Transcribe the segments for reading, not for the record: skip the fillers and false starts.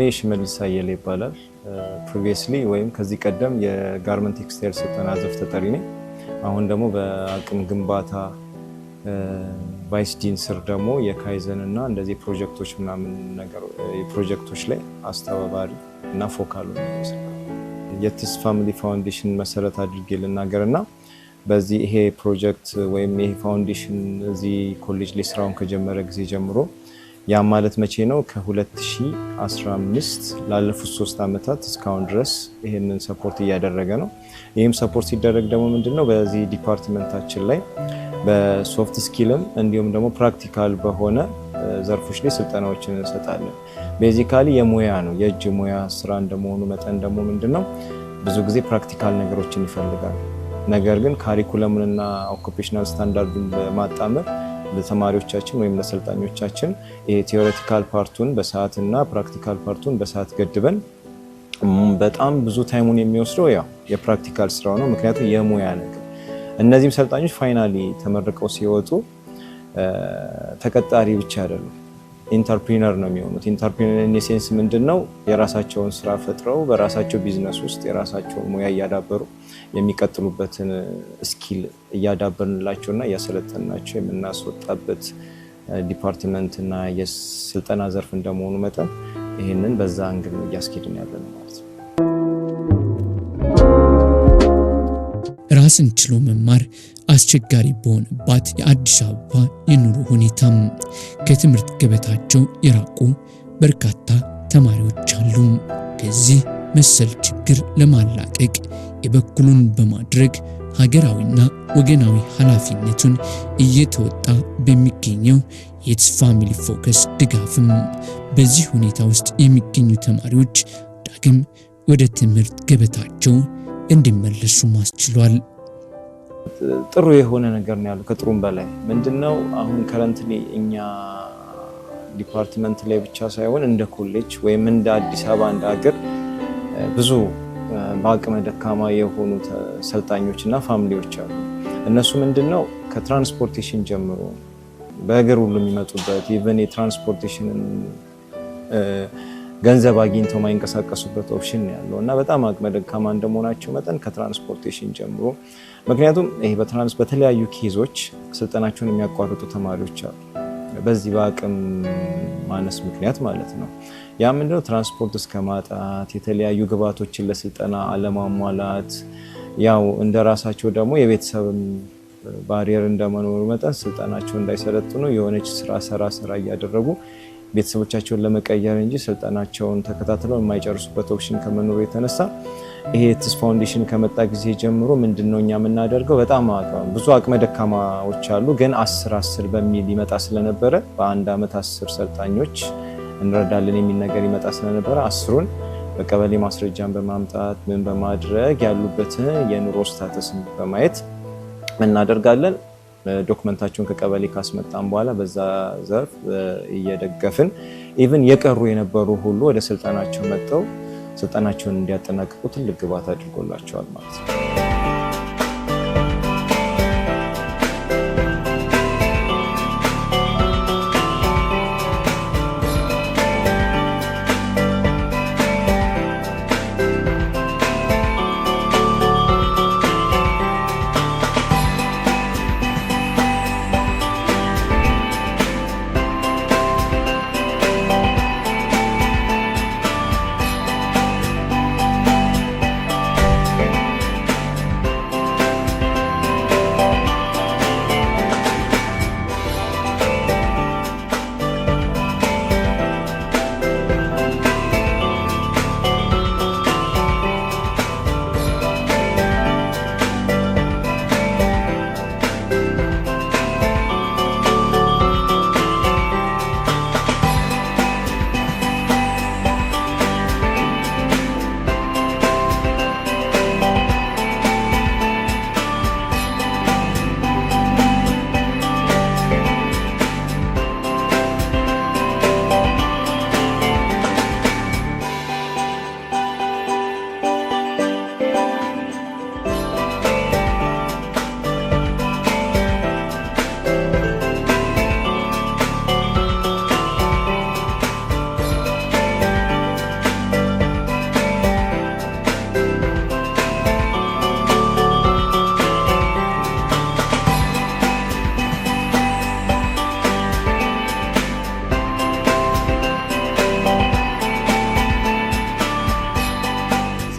ስሜ ሽመልስ አየለ ይባላል። ፕሪቪየስሊ ወይም ከዚህ ቀደም የጋርመንት ቴክስታይል ስልጠና ዘርፍ ተጠሪ ነኝ። አሁን ደግሞ በአቅም ግንባታ ቫይስ ዲን ስር ደግሞ የካይዘን እና እንደዚህ ፕሮጀክቶች ምናምን ነገር የፕሮጀክቶች ላይ አስተባባሪ እና ፎካል ነው። የትስ ፋሚሊ ፋውንዴሽን መሰረት አድርጌ ልናገርና በዚህ ይሄ ፕሮጀክት ወይም ይሄ ፋውንዴሽን እዚህ ኮሌጅ ላይ ስራውን ከጀመረ ጊዜ ጀምሮ ያ ማለት መቼ ነው ከ2015 ላለፉት 3 አመታት እስካሁን ድረስ ይሄንን ሰፖርት እያደረገ ነው። ይሄም ሰፖርት ሲደረግ ደግሞ ምንድነው በዚህ ዲፓርትመንታችን ላይ በሶፍት ስኪልም እንዲሁም ደግሞ ፕራክቲካል በሆነ ዘርፎች ላይ ስልጠናዎችን እንሰጣለን። ቤዚካሊ የሙያ ነው የእጅ ሙያ ስራ እንደመሆኑ መጠን ደግሞ ምንድነው ብዙ ጊዜ ፕራክቲካል ነገሮችን ይፈልጋል። ነገር ግን ካሪኩለምንና ኦኩፔሽናል ስታንዳርዱን በማጣመር ለተማሪዎቻችን ወይም ለሰልጣኞቻችን የቲዮሬቲካል ፓርቱን በሰዓትና ፕራክቲካል ፓርቱን በሰዓት ገድበን በጣም ብዙ ታይሙን የሚወስደው ያው የፕራክቲካል ስራው ነው። ምክንያቱም የሙያ ነገር እነዚህም ሰልጣኞች ፋይናሊ ተመርቀው ሲወጡ ተቀጣሪ ብቻ አይደሉም፣ ኢንተርፕሪነር ነው የሚሆኑት። ኢንተርፕሪነር ኢንሴንስ ምንድነው የራሳቸውን ስራ ፈጥረው በራሳቸው ቢዝነስ ውስጥ የራሳቸውን ሙያ እያዳበሩ የሚቀጥሉበትን ስኪል እያዳበርንላቸውና እያሰለጠንናቸው የምናስወጣበት ዲፓርትመንትና የስልጠና ዘርፍ እንደመሆኑ መጠን ይህንን በዛ አንግል ነው እያስኬድን ያለን ማለት ነው። ራስን ችሎ መማር አስቸጋሪ በሆነባት የአዲስ አበባ የኑሮ ሁኔታም ከትምህርት ገበታቸው የራቁ በርካታ ተማሪዎች አሉ። ከዚህ መሰል ችግር ለማላቀቅ የበኩሉን በማድረግ ሀገራዊና ወገናዊ ኃላፊነቱን እየተወጣ በሚገኘው የትስ ፋሚሊ ፎከስ ድጋፍም በዚህ ሁኔታ ውስጥ የሚገኙ ተማሪዎች ዳግም ወደ ትምህርት ገበታቸው እንዲመለሱ ማስችሏል። ጥሩ የሆነ ነገር ነው ያለው። ከጥሩም በላይ ምንድነው አሁን ከረንትሊ እኛ ዲፓርትመንት ላይ ብቻ ሳይሆን እንደ ኮሌጅ ወይም እንደ አዲስ አበባ እንደ ሀገር ብዙ በአቅመ ደካማ የሆኑ ሰልጣኞችና ፋሚሊዎች አሉ። እነሱ ምንድነው ከትራንስፖርቴሽን ጀምሮ በእግር ሁሉ የሚመጡበት ኢቨን የትራንስፖርቴሽንን ገንዘብ አግኝተው ማይንቀሳቀሱበት ኦፕሽን ነው ያለው እና በጣም አቅመ ደካማ እንደመሆናቸው መጠን ከትራንስፖርቴሽን ጀምሮ ምክንያቱም ይሄ በተለያዩ ኬዞች ስልጠናቸውን የሚያቋርጡ ተማሪዎች አሉ፣ በዚህ በአቅም ማነስ ምክንያት ማለት ነው። ያ ምንድነው ትራንስፖርት እስከ ማጣት፣ የተለያዩ ግብዓቶችን ለስልጠና አለማሟላት፣ ያው እንደራሳቸው ደግሞ የቤተሰብም ባሪየር እንደመኖሩ መጠን ስልጠናቸው እንዳይሰለጥኑ የሆነች ስራ እያደረጉ ቤተሰቦቻቸውን ለመቀየር እንጂ ስልጠናቸውን ተከታትለው የማይጨርሱበት ኦፕሽን ከመኖሩ የተነሳ ይሄ ትስ ፋውንዴሽን ከመጣ ጊዜ ጀምሮ ምንድነው እኛ የምናደርገው በጣም ብዙ አቅመ ደካማዎች አሉ፣ ግን 10 በሚል ይመጣ ስለነበረ በአንድ አመት 10 ሰልጣኞች እንረዳለን የሚል ነገር ይመጣ ስለነበረ 10ን በቀበሌ ማስረጃን በማምጣት ምን በማድረግ ያሉበትን የኑሮ ስታተስ በማየት እናደርጋለን። ዶክመንታቸውን ከቀበሌ ካስመጣን በኋላ በዛ ዘርፍ እየደገፍን ኢቭን የቀሩ የነበሩ ሁሉ ወደ ስልጠናቸው መጥተው ስልጠናቸውን እንዲያጠናቅቁ ትልቅ ግብዓት አድርጎላቸዋል ማለት ነው።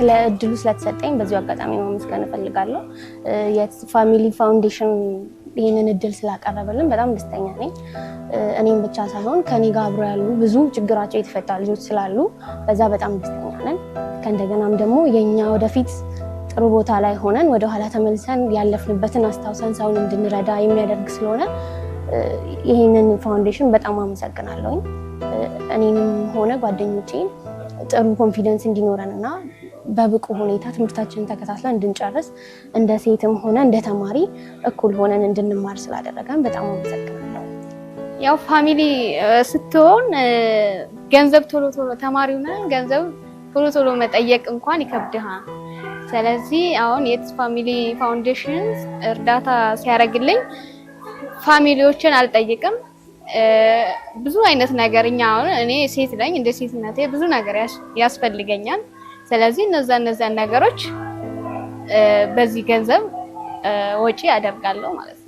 ስለ እድሉ ስለተሰጠኝ በዚሁ አጋጣሚ ማመስገን እፈልጋለሁ። የፋሚሊ ፋውንዴሽን ይህንን እድል ስላቀረበልን በጣም ደስተኛ ነኝ። እኔም ብቻ ሳይሆን ከኔ ጋር አብረው ያሉ ብዙ ችግራቸው የተፈታ ልጆች ስላሉ በዛ በጣም ደስተኛ ነን። ከእንደገናም ደግሞ የኛ ወደፊት ጥሩ ቦታ ላይ ሆነን ወደ ኋላ ተመልሰን ያለፍንበትን አስታውሰን ሰውን እንድንረዳ የሚያደርግ ስለሆነ ይህንን ፋውንዴሽን በጣም አመሰግናለሁ። እኔንም ሆነ ጓደኞቼን ጥሩ ኮንፊደንስ እንዲኖረንና በብቁ ሁኔታ ትምህርታችንን ተከታትለን እንድንጨርስ እንደ ሴትም ሆነ እንደ ተማሪ እኩል ሆነን እንድንማር ስላደረገን በጣም አመሰግናለሁ። ያው ፋሚሊ ስትሆን ገንዘብ ቶሎ ተማሪው ነን ገንዘብ ቶሎ መጠየቅ እንኳን ይከብድሃል። ስለዚህ አሁን የትስ ፋሚሊ ፋውንዴሽን እርዳታ ሲያደርግልኝ ፋሚሊዎችን አልጠይቅም። ብዙ አይነት ነገር አሁን እኔ ሴት ነኝ እንደ ሴትነቴ ብዙ ነገር ያስፈልገኛል። ስለዚህ እነዛን ነገሮች በዚህ ገንዘብ ወጪ አደርጋለሁ ማለት ነው።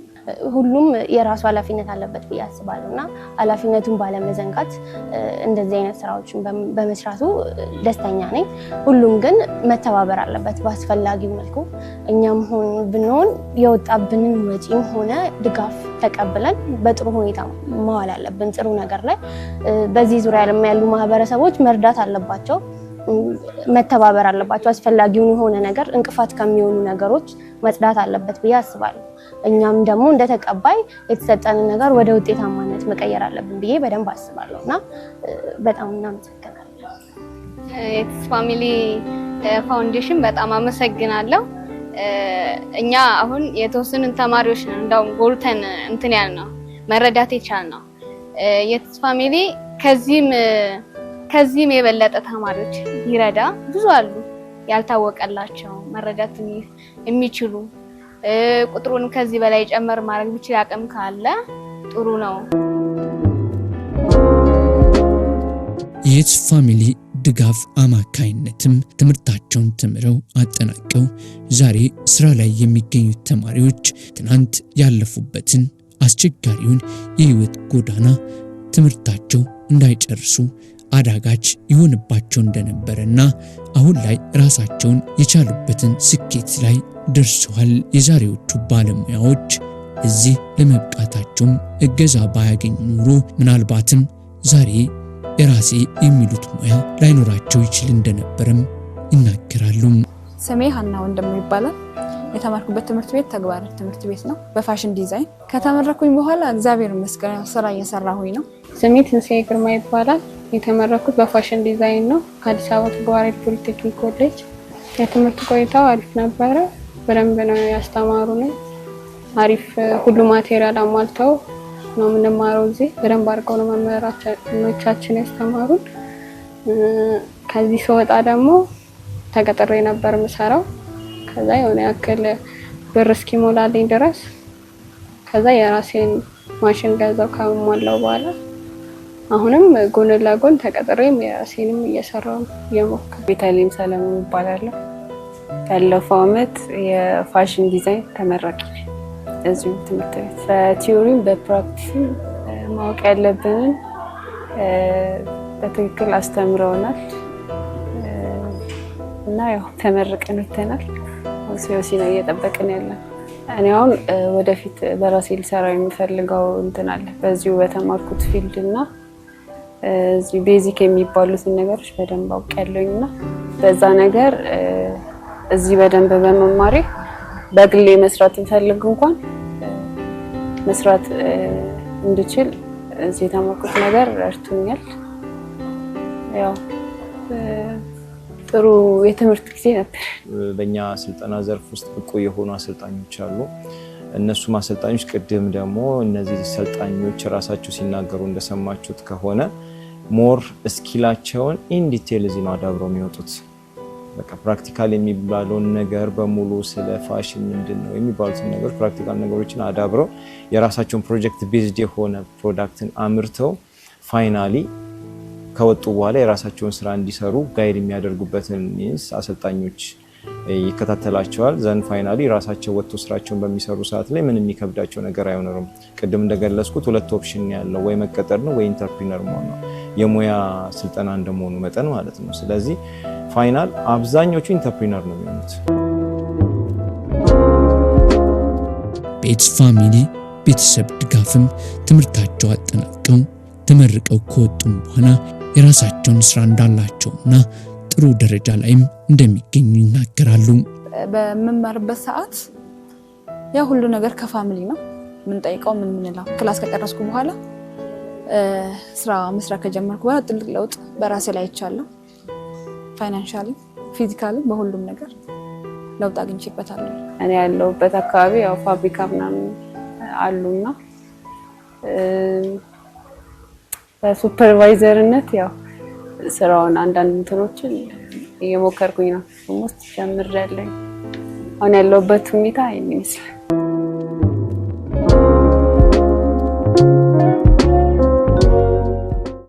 ሁሉም የራሱ ኃላፊነት አለበት ብዬ አስባለሁና ኃላፊነቱን ባለመዘንጋት እንደዚህ አይነት ስራዎችን በመስራቱ ደስተኛ ነኝ። ሁሉም ግን መተባበር አለበት በአስፈላጊው መልኩ። እኛም ብንሆን የወጣብንን ወጪም ሆነ ድጋፍ ተቀብለን በጥሩ ሁኔታ መዋል አለብን። ጥሩ ነገር ላይ በዚህ ዙሪያ ያሉ ማህበረሰቦች መርዳት አለባቸው፣ መተባበር አለባቸው። አስፈላጊውን የሆነ ነገር እንቅፋት ከሚሆኑ ነገሮች መጽዳት አለበት ብዬ አስባለሁ። እኛም ደግሞ እንደ ተቀባይ የተሰጠንን ነገር ወደ ውጤታማነት መቀየር አለብን ብዬ በደንብ አስባለሁና በጣም እናመሰግናለን። የትስ ፋሚሊ ፋውንዴሽን በጣም አመሰግናለሁ። እኛ አሁን የተወሰኑ ተማሪዎች ነን እንደውም ጎልተን እንትን ያልነው መረዳት የቻልነው የትስ ፋሚሊ ከዚህም የበለጠ ተማሪዎች ይረዳ ብዙ አሉ ያልታወቀላቸው መረዳት የሚችሉ ቁጥሩን ከዚህ በላይ ጨመር ማድረግ ብቻ አቅም ካለ ጥሩ ነው። የትስ ፋሚሊ ድጋፍ አማካይነትም ትምህርታቸውን ተምረው አጠናቀው ዛሬ ስራ ላይ የሚገኙት ተማሪዎች ትናንት ያለፉበትን አስቸጋሪውን የህይወት ጎዳና ትምህርታቸው እንዳይጨርሱ አዳጋች ይሆንባቸው እንደነበረና አሁን ላይ ራሳቸውን የቻሉበትን ስኬት ላይ ደርሰዋል። የዛሬዎቹ ባለሙያዎች እዚህ ለመብቃታቸውም እገዛ ባያገኙ ኑሮ ምናልባትም ዛሬ የራሴ የሚሉት ሙያ ላይኖራቸው ይችል እንደነበረም ይናገራሉ። ስሜ ሀና ወንድሙ ይባላል። የተማርኩበት ትምህርት ቤት ተግባር ትምህርት ቤት ነው፣ በፋሽን ዲዛይን። ከተመረኩኝ በኋላ እግዚአብሔር ይመስገን ስራ እየሰራሁኝ ነው። ስሜ ትንሳኤ ግርማ ይባላል። የተመረኩት በፋሽን ዲዛይን ነው ከአዲስ አበባ ተግባራዊ ፖሊቴክኒክ ኮሌጅ። የትምህርት ቆይታው አሪፍ ነበረ። በደንብ ነው ያስተማሩን። አሪፍ ሁሉ ማቴሪያል አሟልተው ነው የምንማረው። እዚህ በደንብ አድርገው ነው መምህራኖቻችን ያስተማሩን። ከዚህ ስወጣ ደግሞ ተቀጥሬ ነበር የምሰራው። ከዛ የሆነ ያክል ብር እስኪሞላልኝ ድረስ ከዛ የራሴን ማሽን ገዛው ካሟላው በኋላ አሁንም ጎን ለጎን ተቀጥሬም የራሴንም እየሰራው እየሞከርኩ። ቤተልሔም ሰለሞን ይባላል። ያለፈው አመት የፋሽን ዲዛይን ተመራቂ እዚሁ ትምህርት ቤት። በቲዮሪም በፕራክቲስም ማወቅ ያለብንን በትክክል አስተምረውናል እና ያው ተመርቀን ወጥተናል። ሲዮሲ ነው እየጠበቅን ያለን። እኔ አሁን ወደፊት በራሴ ልሰራ የሚፈልገው እንትን አለ በዚሁ በተማርኩት ፊልድ እና እዚህ ቤዚክ የሚባሉትን ነገሮች በደንብ አውቃለሁና በዛ ነገር እዚህ በደንብ በመማሬ በግሌ መስራት እንፈልግ እንኳን መስራት እንድችል እዚህ የተማርኩት ነገር ረድቶኛል። ያው ጥሩ የትምህርት ጊዜ ነበር። በእኛ ስልጠና ዘርፍ ውስጥ ብቁ የሆኑ አሰልጣኞች አሉ። እነሱም አሰልጣኞች ቅድም ደግሞ እነዚህ ሰልጣኞች ራሳቸው ሲናገሩ እንደሰማችሁት ከሆነ ሞር ስኪላቸውን ኢን ዲቴል እዚህ ነው አዳብረው የሚወጡት። በቃ ፕራክቲካል የሚባለውን ነገር በሙሉ ስለ ፋሽን ምንድነው የሚባሉትን ነገሮች ፕራክቲካል ነገሮችን አዳብረው የራሳቸውን ፕሮጀክት ቤዝድ የሆነ ፕሮዳክትን አምርተው ፋይናሊ ከወጡ በኋላ የራሳቸውን ስራ እንዲሰሩ ጋይድ የሚያደርጉበትን ሚንስ አሰልጣኞች ይከታተላቸዋል። ዘን ፋይናሊ ራሳቸው ወጥቶ ስራቸውን በሚሰሩ ሰዓት ላይ ምንም የሚከብዳቸው ነገር አይሆንም። ቅድም እንደገለጽኩት ሁለት ኦፕሽን ያለው ወይ መቀጠር ነው ወይ ኢንተርፕሪነር መሆን ነው፣ የሙያ ስልጠና እንደመሆኑ መጠን ማለት ነው። ስለዚህ ፋይናል አብዛኞቹ ኢንተርፕሪነር ነው የሚሆኑት። በኢትስ ፋሚሊ ቤተሰብ ድጋፍም ትምህርታቸው አጠናቀው ተመርቀው ከወጡም በኋላ የራሳቸውን ስራ እንዳላቸውና ጥሩ ደረጃ ላይም እንደሚገኙ ይናገራሉ። በመማርበት ሰዓት ያ ሁሉ ነገር ከፋሚሊ ነው ምን ጠይቀው ምን ምንላው። ክላስ ከጨረስኩ በኋላ ስራ መስራት ከጀመርኩ በኋላ ትልቅ ለውጥ በራሴ ላይ አይቻለሁ። ፋይናንሻሊ፣ ፊዚካሊ በሁሉም ነገር ለውጥ አግኝቼበታለሁ። እኔ ያለሁበት አካባቢ ያው ፋብሪካ ምናምን አሉና በሱፐርቫይዘርነት ያው ስራውን አንዳንድ እንትኖችን እየሞከርኩኝ ነው። ጀምሬያለሁ። አሁን ያለሁበት ሁኔታ ይመስላል።